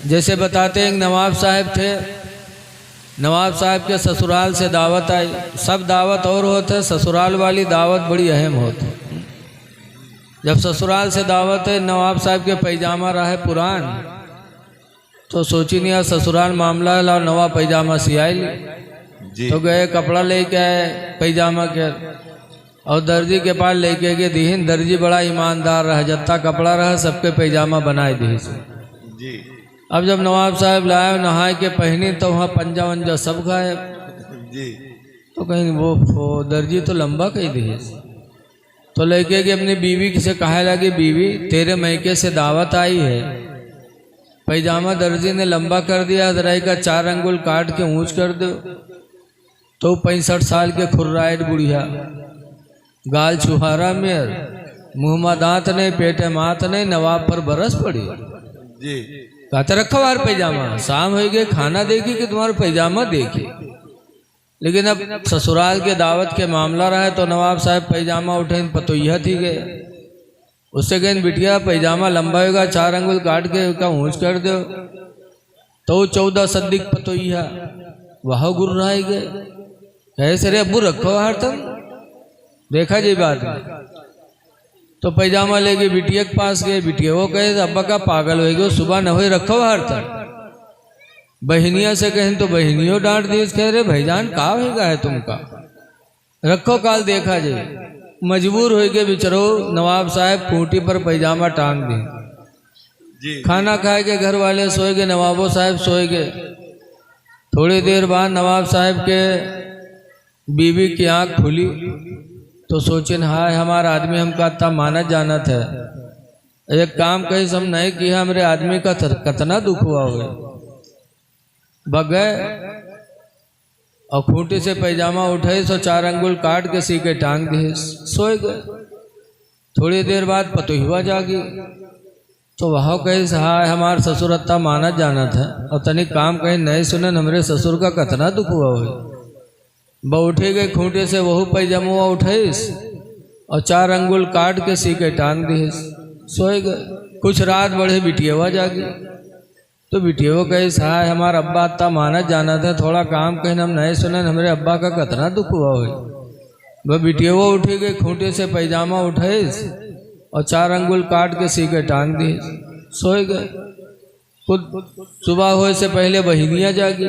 जैसे बताते हैं नवाब साहब थे, नवाब साहब के ससुराल से दावत आई। सब दावत और होते, ससुराल वाली दावत बड़ी अहम होती। जब ससुराल से दावत है, नवाब साहब के पैजामा रहे पुरान, तो सोची नहीं ससुराल मामला ला नवा पैजामा सियाई ली। तो गए कपड़ा लेके आए पैजामा के, और दर्जी के पास लेके गए दीहिन। दर्जी बड़ा ईमानदार रहा, जत्ता कपड़ा रहा सबके पैजामा बनाए दी जी। अब जब नवाब साहब लाए नहाए के पहनी, तो वहाँ पंजा वंजा सब गायब जी। तो कहीं वो दर्जी तो लंबा कही दी। तो लेके गए अपनी बीवी से कहा लगी, बीवी तेरे मैके से दावत आई है, पैजामा दर्जी ने लंबा कर दिया, जरा का 4 अंगुल काट के ऊंच कर दो। तो 65 साल के खुर्राइट बुढ़िया, गाल छुहारा मेर, मुँह में दांत नहीं, पेटे मात नहीं, नवाब पर बरस पड़ी जी। कहते रखो यार पैजामा, शाम हो गए, खाना देखी कि तुम्हारा पैजामा देखी। लेकिन अब ससुराल के दावत के मामला रहा, तो नवाब साहब पैजामा उठे पतोइया थी गए। उससे कहें बिटिया पैजामा लंबा होगा, 4 अंगुल काट के का ऊंच कर दो। तो 14 सद्दिक पतोइया वह गुर रह गए। कैसे रे अब्बू रखो हर तक देखा जी बात में। तो पैजामा लेके बिटिया के पास गए। बिटिया वो कहे अब्बा का पागल हो गए, सुबह न हो रखो हर तक। बहनिया से कहें तो बहनियों डांट दी। कह रहे भाईजान का होगा है तुमका, रखो काल देखा जाए। मजबूर हो गए बिचरो नवाब साहब खूंटी पर पैजामा टांग दी। खाना खाए के घर वाले सोए गए, नवाबो साहब सोए गए। थोड़ी देर बाद नवाब साहब के बीवी की आंख खुली, तो सोचे हाय हमारा आदमी हमका इतना माना जाना था, एक काम कहीं हम नहीं किया, हमारे आदमी का कितना दुख हुआ हुआ। बगए और खूंटी से पैजामा उठे, तो 4 अंगुल काट के सी के टांग दिए, सोए गए। थोड़ी देर बाद पतोहिवा जागी, तो वह कहे हाय हमारे ससुर अत्ता माना जाना था, और तनिक काम कहीं नहीं सुने, हमारे ससुर का कितना दुख हुआ हुआ। ब उठे गए खूंटे से, वह पैजामा उठे और 4 अंगुल काट के सी के टांग दिए, सोए गए। कुछ रात बढ़े बिटियावा जागी, तो बिटिया कहे हाय हमारा अब्बा इतना माना जाना था, थोड़ा काम कहीं हम नहीं सुने, हमारे अब्बा का कितना दुख हुआ हुआ। वह बिटिया उठी गई, खूंटे से पैजामा उठे और 4 अंगुल काट के सी के टांग दिए, सोए गए। खुद सुबह होए से पहले बहनियाँ जागी,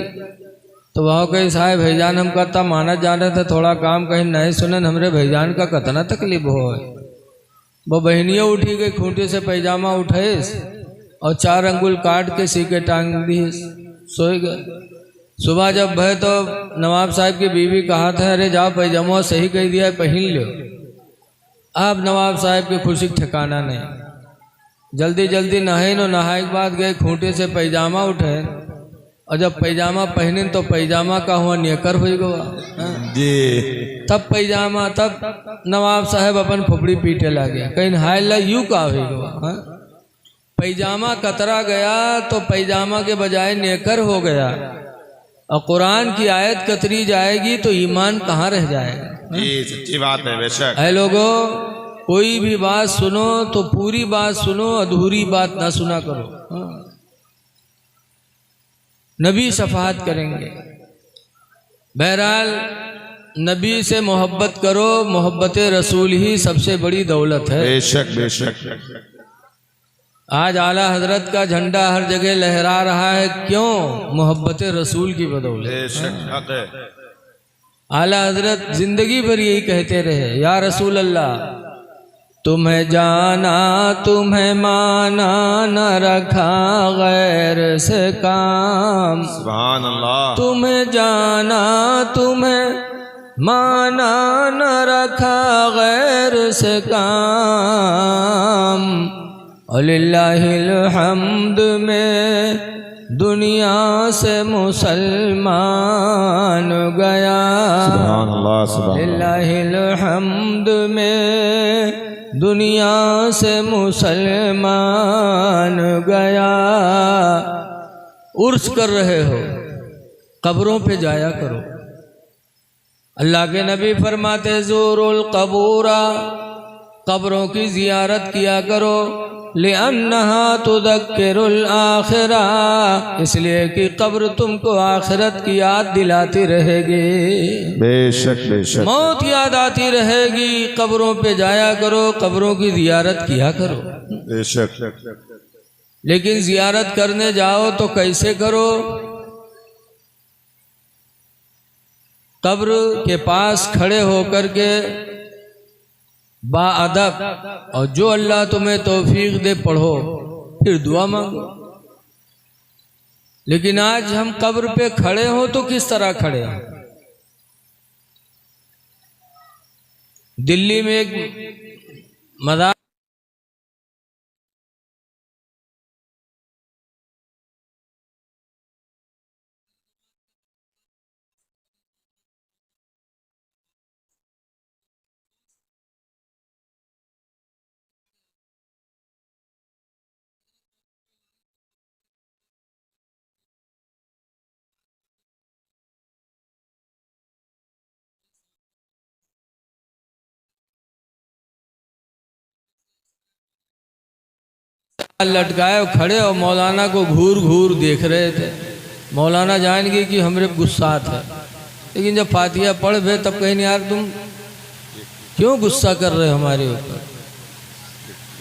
तो वह कहे साहब भाईजान हमका इतना माना जाना था, थोड़ा काम कहीं नहीं सुने, हमारे भाईजान का कितना तकलीफ हो। वह बहनियाँ उठी गई, खूंटे से पैजामा उठे और 4 अंगुल काट के सी के टांग दिए, सोए गए। सुबह जब भय तो नवाब साहब की बीवी कहा था अरे जाओ पैजामा सही कह दिया है, पहन लो। अब नवाब साहब की खुशी ठिकाना नहीं। जल्दी जल्दी नहाए नो, नहाए के बाद गए खूंटे से पैजामा उठे, और जब पैजामा पहने तो पैजामा का हुआ नेकर हो गया जी। तब पैजामा, तब नवाब साहब अपन फुफड़ी पीटे लगे, कहीं हाय ला यू का हो गया। पैजामा कतरा गया तो पैजामा के बजाय नेकर हो गया, और कुरान की आयत कतरी जाएगी तो ईमान कहाँ रह जाएगा। जी सच्ची बात है बेशक। है लोगों, कोई भी बात सुनो तो पूरी बात सुनो, अधूरी बात ना सुना करो। नबी शफाअत करेंगे। बहरहाल नबी से मोहब्बत करो, मोहब्बत रसूल ही सबसे बड़ी दौलत है। बेशक बेशक। आज आला हजरत का झंडा हर जगह लहरा रहा है, क्यों? मोहब्बत रसूल की बदौलत। बेशक। आला हजरत जिंदगी भर यही कहते रहे, या रसूल अल्लाह तुम्हें जाना तुम्हें माना, न रखा गैर से काम। सुभान अल्लाह। तुम्हें जाना तुम्हें माना, न रखा गैर से काम। अलिल्लाहिल हम्द में दुनिया से मुसलमान गया। सुभान अल्लाह। सुभान अलिल्लाहिल हम्द में दुनिया से मुसलमान गया। उर्स कर रहे हो, कब्रों पे जाया करो। अल्लाह के नबी फरमाते ज़ूरुल कबूरा, कब्रों की जियारत किया करो। लिअन्नहा तुज़क्किरुल आखिरा, इसलिए कि कब्र तुमको आखिरत की याद दिलाती रहेगी। बेशक बेशक। मौत याद आती रहेगी। कब्रों पे जाया करो, कब्रों की जियारत किया करो। बेशक। लेकिन जियारत करने जाओ तो कैसे करो? कब्र के पास खड़े होकर के बाअदब, और जो अल्लाह तुम्हें तौफीक दे पढ़ो, फिर दुआ मांगो। लेकिन आज हम कब्र पे खड़े हो तो किस तरह खड़े हैं? दिल्ली में एक मज़ार लटकाए और खड़े और मौलाना को घूर घूर देख रहे थे। मौलाना जानेंगे कि हमरे गुस्सा थे, लेकिन जब फातिहा पढ़ गए तब कहीं यार तुम क्यों गुस्सा कर रहे हो हमारे ऊपर?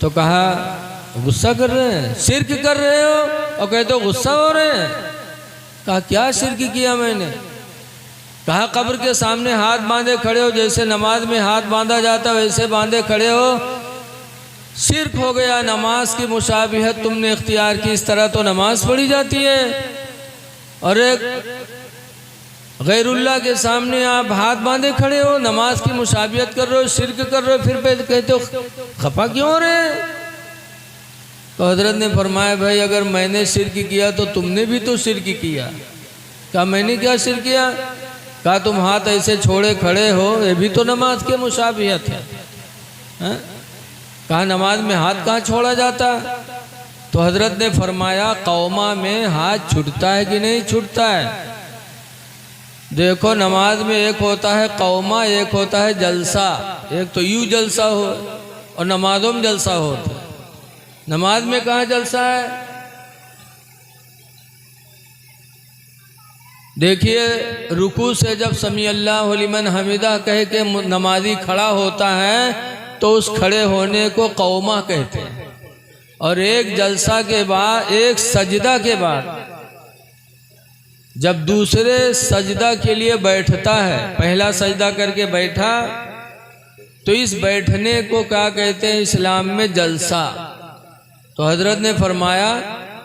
तो कहा गुस्सा कर रहे हैं, शिर्क कर रहे हो, और कहते हो गुस्सा हो रहे हैं। कहा क्या शिर्क किया मैंने? कहा कब्र के सामने हाथ बांधे खड़े हो, जैसे नमाज में हाथ बांधा जाता वैसे बांधे खड़े हो, शिर्क हो गया। नमाज की मुशाबिहत तुमने इख्तियार की, इस तरह तो नमाज पढ़ी जाती है। और एक गैरुल्लाह के सामने आप हाथ बांधे खड़े हो, नमाज की मुशाबिहत कर रहे हो, शिर्क कर रहे हो, फिर पे कहते हो खफा क्यों हो रहे हैं? तो हजरत ने फरमाया भाई अगर मैंने शिर्क किया तो तुमने भी तो शिर्क किया। कहा मैंने क्या शिर्क किया? कहा तुम हाथ ऐसे छोड़े खड़े हो, ये भी तो नमाज के मुशाबिहत है। कहा नमाज में हाथ कहाँ छोड़ा जाता? तो हजरत ने फरमाया कौमा में हाथ छूटता है कि नहीं छूटता है? देखो नमाज में एक होता है कौमा, एक होता है जलसा। एक तो यूं जलसा हो और नमाजों में जलसा होता है। नमाज में कहाँ जलसा है? देखिए रुकू से जब समी अल्लाहु लिमन हमिदा कह के नमाजी खड़ा होता है तो उस खड़े होने को कौमा कहते हैं। और एक जलसा के बाद, एक सजदा के बाद जब दूसरे सजदा के लिए बैठता है, पहला सजदा करके बैठा, तो इस बैठने को क्या कहते हैं इस्लाम में? जलसा। तो हजरत ने फरमाया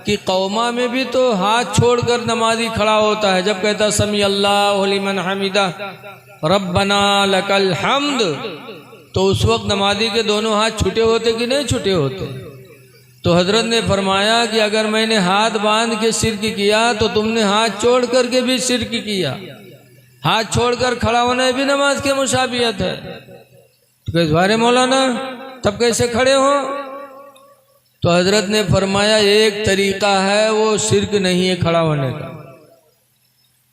कि कौमा में भी तो हाथ छोड़कर नमाजी खड़ा होता है। जब कहता समी अल्लाहु लिमन हमिदा रब्बना लकल हम्द, तो उस वक्त नमाजी के दोनों हाथ छूटे होते कि नहीं छूटे होते? तो हजरत ने फरमाया कि अगर मैंने हाथ बांध के शिर्क किया तो तुमने हाथ छोड़ करके भी शिर्क किया। हाथ छोड़कर खड़ा होना भी नमाज के मुशाबियत है। तो कैसे बारे मौलाना तब कैसे खड़े हो? तो हजरत ने फरमाया एक तरीका है, वो शिर्क नहीं है खड़ा होने का।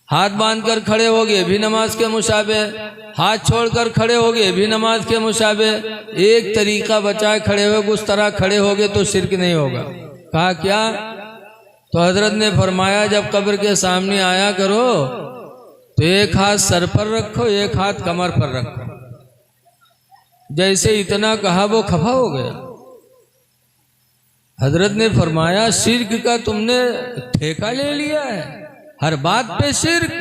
हाथ बांधकर खड़े होगे भी नमाज के मुशाबे, हाथ छोड़कर खड़े होगे भी नमाज के मुशाबे। एक तरीका बचाए खड़े हो, उस तरह खड़े होगे तो शिर्क नहीं होगा। कहा क्या? तो हजरत ने फरमाया जब कब्र के सामने आया करो तो एक हाथ सर पर रखो, एक हाथ कमर पर रखो। जैसे इतना कहा वो खफा हो गया। हजरत ने फरमाया शिर्क का तुमने ठेका ले लिया है, हर बात पे शिर्क।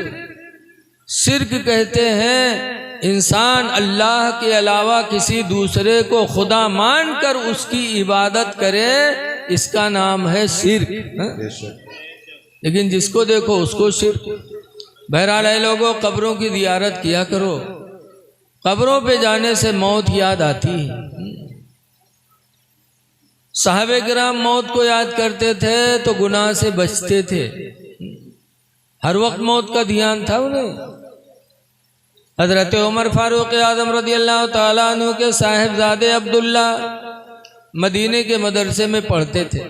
शिर्क कहते हैं इंसान अल्लाह के अलावा किसी दूसरे को खुदा मानकर उसकी इबादत करे, इसका नाम है शिर्क। लेकिन जिसको देखो उसको शिर्क। बहरहाल है लोगों, कब्रों की जियारत किया करो। कब्रों पे जाने से मौत याद आती है। साहबे किराम मौत को याद करते थे तो गुनाह से बचते थे। हर वक्त मौत का ध्यान था उन्हें। हजरत उमर फारूक आजम रदी अल्लाह ताला अन्हु के साहिबजादे अब्दुल्ला मदीने के मदरसे में पढ़ते थे।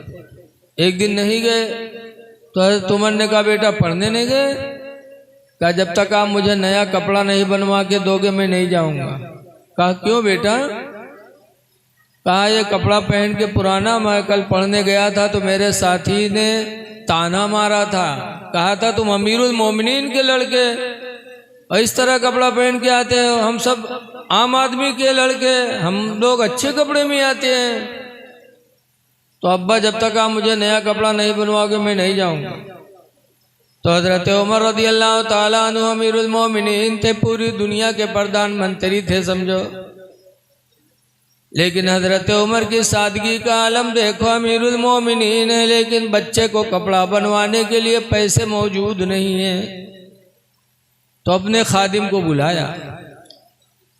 एक दिन नहीं गए तो हजरत उमर ने कहा बेटा पढ़ने नहीं गए? कहा जब तक आप मुझे नया कपड़ा नहीं बनवा के दोगे मैं नहीं जाऊंगा। कहा क्यों बेटा? कहा ये कपड़ा पहन के पुराना, मैं कल पढ़ने गया था तो मेरे साथी ने ताना मारा था, कहा था तुम अमीरुल मोमिनीन के लड़के और इस तरह कपड़ा पहन के आते हो, हम सब आम आदमी के लड़के, हम लोग अच्छे कपड़े में आते हैं। तो अब्बा जब तक आप मुझे नया कपड़ा नहीं बनवाओगे मैं नहीं जाऊंगा। तो हजरत उमर रदी अल्लाह ताला अन्हु अमीरुल मोमिनीन थे, पूरी दुनिया के प्रधानमंत्री थे समझो, लेकिन हजरत उमर की सादगी का आलम देखो, अमीरुल मोमिनीन है लेकिन बच्चे को कपड़ा बनवाने के लिए पैसे मौजूद नहीं है। तो अपने खादिम को बुलाया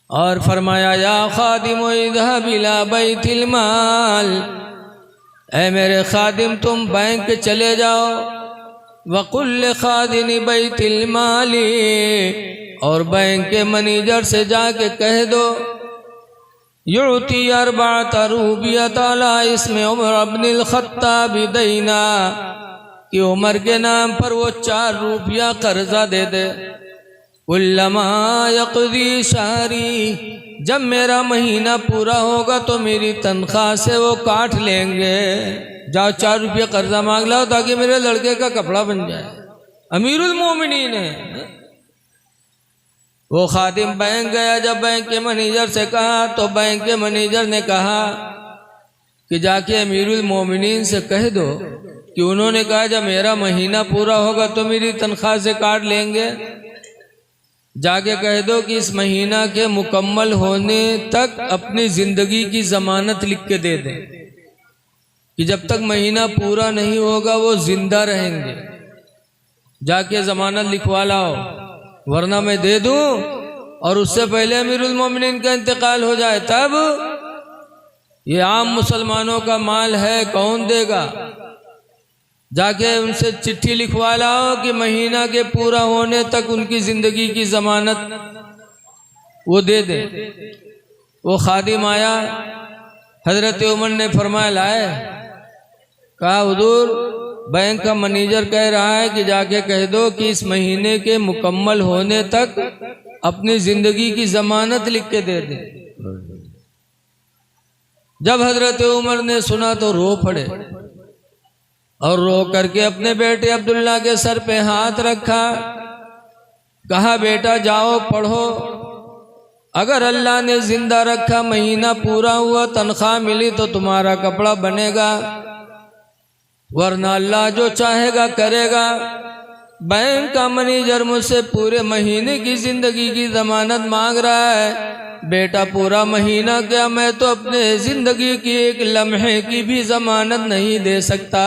और फरमाया या खादिम इज़हब इला बैतिल माल, ऐ मेरे खादिम तुम बैंक चले जाओ, वकुल खादिन बैतिल माली, और बैंक के मैनेजर से जाके कह दो युती अरबात रूबियत अला इसमें उमर अब्निल खत्ताब दैना, कि उमर के नाम पर वो 4 रुपया कर्जा दे दे। उल्लमा यक़दी शहरी, जब मेरा महीना पूरा होगा तो मेरी तनख्वाह से वो काट लेंगे। जाओ 4 रुपये कर्जा मांग लाओ ताकि मेरे लड़के का कपड़ा बन जाए। अमीरुल मोमिनीन है। वो खादिम बैंक गया, जब बैंक के मैनेजर से कहा तो बैंक के मैनेजर ने कहा कि जाके अमीरुल मोमिनीन से कह दो कि उन्होंने कहा जब मेरा महीना पूरा होगा तो मेरी तनख्वाह से काट लेंगे। जाके कह दो कि इस महीना के मुकम्मल होने तक अपनी ज़िंदगी की ज़मानत लिख के दे दें, कि जब तक महीना पूरा नहीं होगा वो जिंदा रहेंगे। जाके ज़मानत लिखवा लाओ वरना मैं दे दूं और उससे पहले अमीरुल मोमिनीन का इंतकाल हो जाए, तब ये आम मुसलमानों का माल है, कौन देगा। जाके उनसे चिट्ठी लिखवा लाओ कि महीना के पूरा होने तक उनकी ज़िंदगी की ज़मानत वो दे दे। वो खादिम आया, हजरत उमर ने फरमाया लाए, कहा हुजूर बैंक का मैनेजर कह रहा है कि जाके कह दो कि इस महीने के मुकम्मल होने तक अपनी ज़िंदगी की ज़मानत लिख के दे दे। जब हजरत उमर ने सुना तो रो पड़े और रो करके अपने बेटे अब्दुल्ला के सर पे हाथ रखा, कहा बेटा जाओ पढ़ो, अगर अल्लाह ने जिंदा रखा महीना पूरा हुआ तनख्वाह मिली तो तुम्हारा कपड़ा बनेगा, वरना अल्लाह जो चाहेगा करेगा। बैंक का मैनेजर मुझसे पूरे महीने की जिंदगी की जमानत मांग रहा है, बेटा पूरा महीना क्या मैं तो अपने जिंदगी की एक लम्हे की भी जमानत नहीं दे सकता,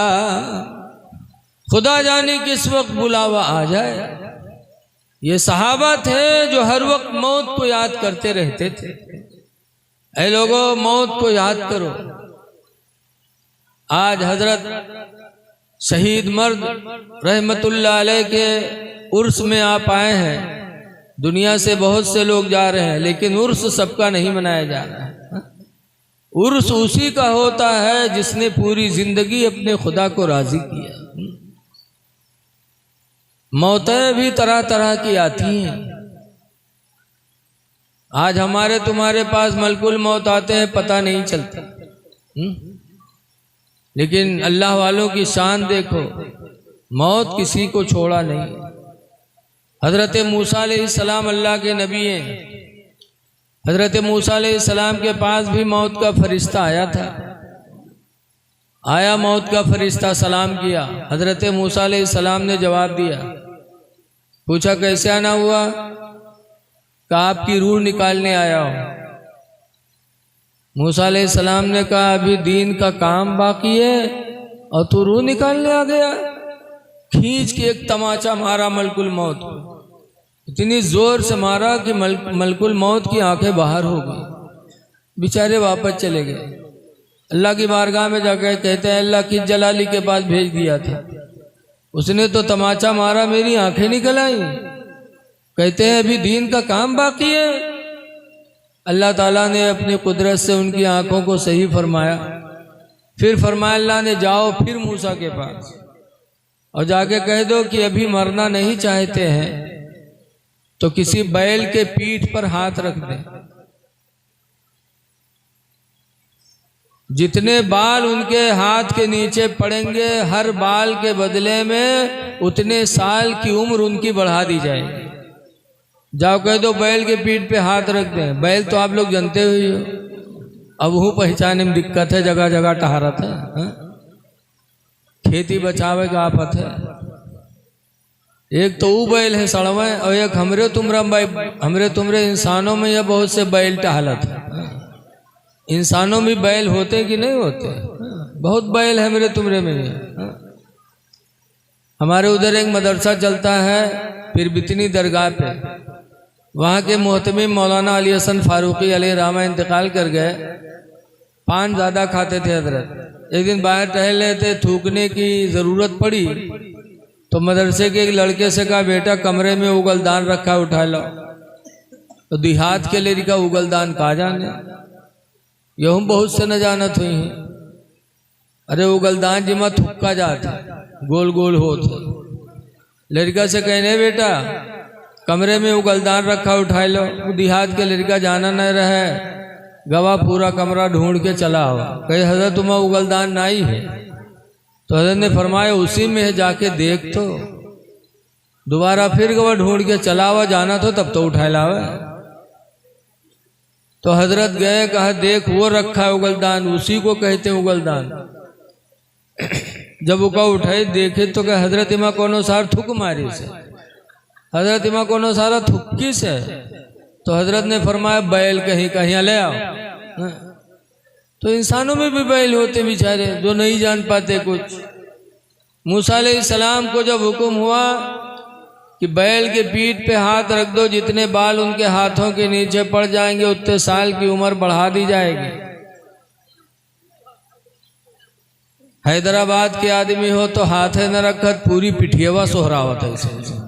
खुदा जाने किस वक्त बुलावा आ जाए। ये सहाबा थे जो हर वक्त मौत को याद करते रहते थे। ऐ लोगों मौत को याद करो। आज हजरत शहीद मर्द रहमतुल्लाह अलैह के उर्स में आप आए हैं। दुनिया से बहुत से लोग जा रहे हैं लेकिन उर्स सबका नहीं मनाया जा रहा है। उर्स उसी का होता है जिसने पूरी जिंदगी अपने खुदा को राजी किया। मौतें भी तरह तरह की आती हैं। आज हमारे तुम्हारे पास मलकुल मौत आते हैं पता नहीं चलता, लेकिन अल्लाह वालों की शान देखो, मौत किसी को छोड़ा नहीं। हज़रत मूसा अलैहिस्सलाम अल्लाह के नबी हैं। हज़रत मूसा अलैहिस्सलाम के पास भी मौत का फरिश्ता आया था। आया मौत का फरिश्ता, सलाम किया। हज़रत मूसा अलैहिस्सलाम ने जवाब दिया। पूछा कैसे आना हुआ? कहा आपकी रूह निकालने आया हो। मूसा अलैहिस्सलाम ने कहा अभी दीन का काम बाकी है और तू रूह निकालने आ गया। खींच के एक तमाचा मारा मलकुल मौत को, इतनी जोर से मारा कि मलकुल मौत की आंखें बाहर हो गई। बेचारे वापस चले गए। अल्लाह की बारगाह में जाकर कहते हैं अल्लाह की जलाली के पास भेज दिया था, उसने तो तमाचा मारा मेरी आंखें निकल आई। कहते हैं अभी दीन का काम बाकी है। अल्लाह ताला ने अपनी कुदरत से उनकी आंखों को सही फरमाया। फिर फरमाया अल्लाह ने जाओ फिर मूसा के पास और जाके कह दो कि अभी मरना नहीं चाहते हैं तो किसी बैल के पीठ पर हाथ रख दें। जितने बाल उनके हाथ के नीचे पड़ेंगे, हर बाल के बदले में उतने साल की उम्र उनकी बढ़ा दी जाएगी। जाओ कह दो बैल के पीठ पे हाथ रख दें, बैल तो आप लोग जानते हुए हो, अब वो पहचाने में दिक्कत है, जगह जगह टहरत है, खेती बचावे का आफत है। एक तो वो बैल है सड़वे, और एक हमरे तुमरे इंसानों में यह बहुत से बैल टहलत है। इंसानों में बैल होते कि नहीं होते? बहुत बैल है मेरे तुमरे में। हमारे उधर एक मदरसा चलता है फिर बितनी दरगाह पे, वहाँ के मोहतमिम मौलाना अली हसन फारूकी अलैहि रहमा इंतकाल कर गए। पान ज़्यादा खाते थे हजरत। एक दिन बाहर टहल रहे थे, थूकने की ज़रूरत पड़ी तो मदरसे के एक लड़के से कहा, बेटा कमरे में उगलदान रखा है, उठा लो। तो देहात के लिए का उगलदान कहा जाने, यहूँ बहुत से न जानत हुई हैं। अरे उगलदान जिमा थुक्का जाता, गोल गोल होता। लड़का से कहने, बेटा कमरे में उगलदान रखा, उठा लो। देहात के लड़का जाना न रहे, गवाह पूरा कमरा ढूंढ के चला हो। कहे हजरत तुम्हारा उगलदान नहीं है। तो हजरत ने फरमाया उसी में है, जाके देख। तो दोबारा फिर गवाह ढूंढ के चला हुआ, जाना तो तब तो उठा लावे। तो हजरत गए, कहा देख वो रखा है उगलदान, उसी को कहते हैं उगलदान। जब वो उठाए देखे तो कहे हजरत इमा कोनो सार थुक मारी से, हजरत इमा कोनो सारा थुक्की से। तो हजरत ने फरमाया बैल कहीं कहीं ले आओ। तो इंसानों में भी बैल होते बेचारे जो नहीं जान पाते कुछ। मूसा अलैहिस्सलाम को जब हुक्म हुआ कि बैल के पीठ पे हाथ रख दो, जितने बाल उनके हाथों के नीचे पड़ जाएंगे उतने साल की उम्र बढ़ा दी जाएगी। हैदराबाद के आदमी हो तो हाथे न रखत, पूरी पिठियवा सोहरावत है,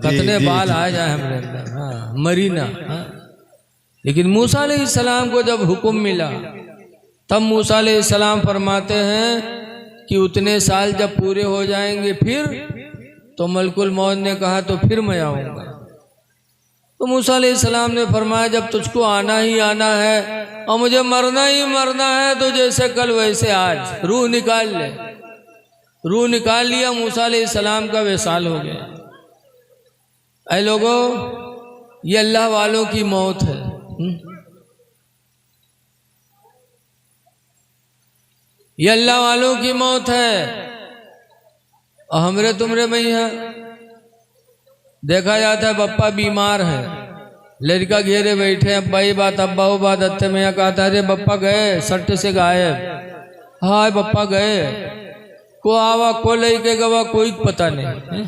कितने बाल आ जाए हमारे अंदर, हाँ मरीना। हाँ। लेकिन मूसा अलैहिस्सलाम को जब हुक्म मिला तब मूसा अलैहिस्सलाम फरमाते हैं कि उतने साल जब पूरे हो जाएंगे फिर, तो मलकुल मौत ने कहा तो फिर मैं आऊँगा। तो मूसा अलैहिस्सलाम ने फरमाया जब तुझको आना ही आना है और मुझे मरना ही मरना है तो जैसे कल वैसे आज रूह निकाल ले। रूह निकाल लिया, मूसा अलैहिस्सलाम का विसाल हो गया। ऐ लोगों, ये अल्लाह वालों की मौत है। ये अल्लाह वालों की मौत है और हमरे तुमरे में ही है। देखा जाता है बप्पा बीमार है, लड़का घेरे बैठे, अब्बा ही बात अब्बा वो बात अत्ते में कहता है बप्पा गए सट्टे से गायब। हाँ बप्पा गए, को आवा को लेके गवा कोई पता नहीं।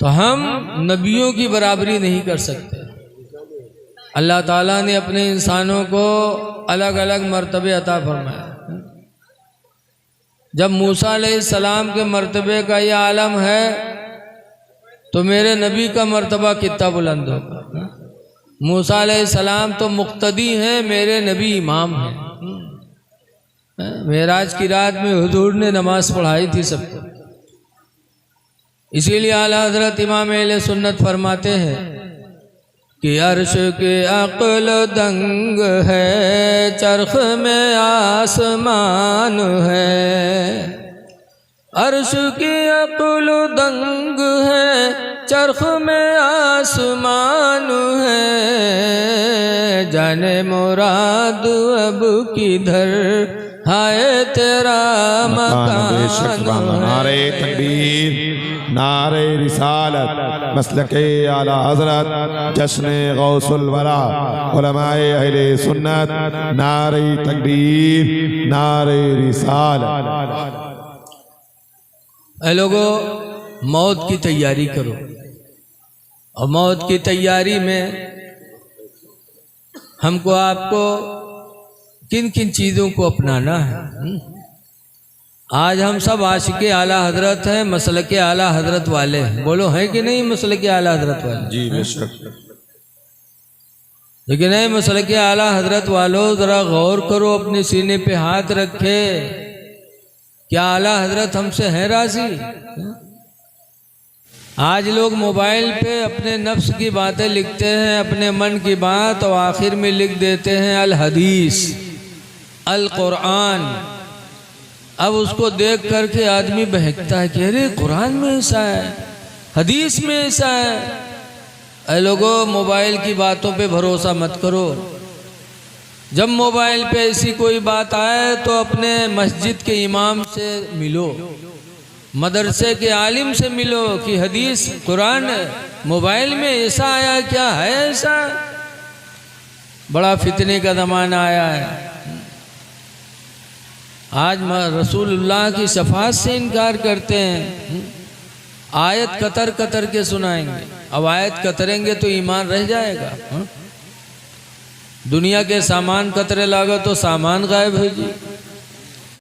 तो हम नबियों की बराबरी नहीं कर सकते। अल्लाह ताला ने अपने इंसानों को अलग अलग मर्तबे अता फरमाए। जब मूसा अलैहिस्सलाम के मर्तबे का ये आलम है तो मेरे नबी का मर्तबा कितना बुलंद होगा। मूसा अलैहिस्सलाम तो मुक्तदी हैं, मेरे नबी इमाम हैं। मेराज की रात में हुजूर ने नमाज पढ़ाई थी सबको। इसीलिए आला हजरत इमाम अहले सुन्नत फरमाते हैं कि अर्श के अक्ल दंग है, चरख में आसमान है। अर्श की अक्ल दंग है, चरख में आसमान है। जाने मुराद अब किधर हाय तेरा मकान है। नारे तकबीर, नारे रिसालत, मसलके आला हजरत, जश्न गौसुल वरा, उलमाए अहले सुन्नत, नारे तकबीर, नारे रिसालत। ऐ लोगों, मौत की तैयारी करो और मौत की तैयारी में हमको आपको किन किन चीज़ों को अपनाना है। आज हम सब आशिके आला हजरत हैं, मसलके आला हजरत वाले हैं। बोलो है कि नहीं मसलके आला हजरत वाले? जी बेशक। लेकिन नहीं मसलके आला हजरत वालों, जरा गौर करो, अपने सीने पे हाथ रखे, क्या आला हजरत हमसे है राजी? आज लोग मोबाइल पे अपने नफ्स की बातें लिखते हैं, अपने मन की बात, और आखिर में लिख देते हैं अल हदीस। अल कुरान। अब उसको देख करके आदमी बहकता है कि अरे कुरान में ऐसा है, हदीस में ऐसा है। ऐ लोगों, मोबाइल की बातों पे भरोसा मत करो। जब मोबाइल पे ऐसी कोई बात आए तो अपने मस्जिद के इमाम से मिलो, मदरसे के आलिम से मिलो कि हदीस कुरान मोबाइल में ऐसा आया, क्या है ऐसा? बड़ा फितने का ज़माना आया है। आज रसूलुल्लाह की शफाअत से इनकार करते हैं। आयत कतर कतर के सुनाएंगे। अब आयत कतरेंगे तो ईमान रह जाएगा। दुनिया के सामान कतरे लागो तो सामान गायब है जी।